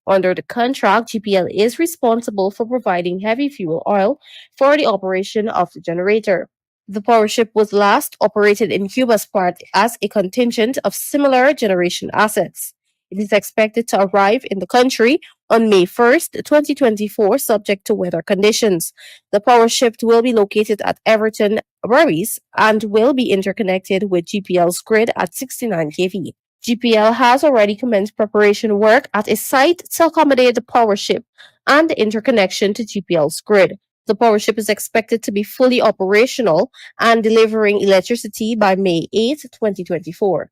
F: Under the contract, GPL is responsible for providing heavy fuel oil for the operation of the generator. The power ship was last operated in Cuba's part as a contingent of similar generation assets. It is expected to arrive in the country on May 1st, 2024, subject to weather conditions. The power ship will be located at Everton, Burries, and will be interconnected with GPL's grid at 69 kV. GPL has already commenced preparation work at a site to accommodate the power ship and the interconnection to GPL's grid. The power ship is expected to be fully operational and delivering electricity by May 8, 2024.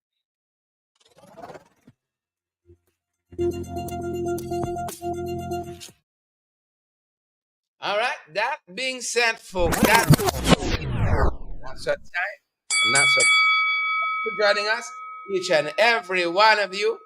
A: All right, that being said, folks, that's our time. And that's what for joining us, each and every one of you.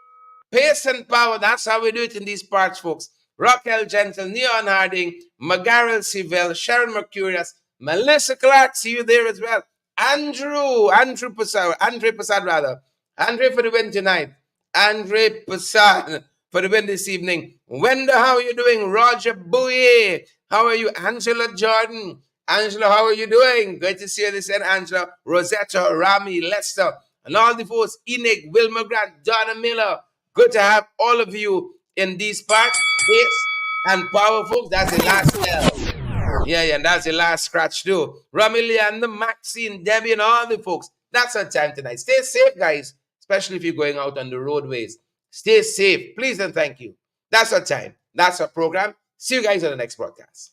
A: Pace and power, that's how we do it in these parts, folks. Raquel Gentle, Neon Harding, Magarel Sivell, Sharon Mercurius, Melissa Clark, see you there as well. Andre Passad rather. Andre for the win tonight. Andre Passad for the win this evening. Wenda, how are you doing? Roger Bouye, how are you? Angela Jordan. Angela, how are you doing? Great to see you this end, Angela. Rosetta, Rami, Lester, and all the folks. Enoch, Wilma Grant, Donna Miller. Good to have all of you in these parts. Pace and power, folks. That's the last L. Yeah, that's the last scratch too. Rami, and the Maxine, Debbie, and all the folks. That's our time tonight. Stay safe, guys, especially if you're going out on the roadways. Stay safe, please and thank you. That's our time. That's our program. See you guys on the next broadcast.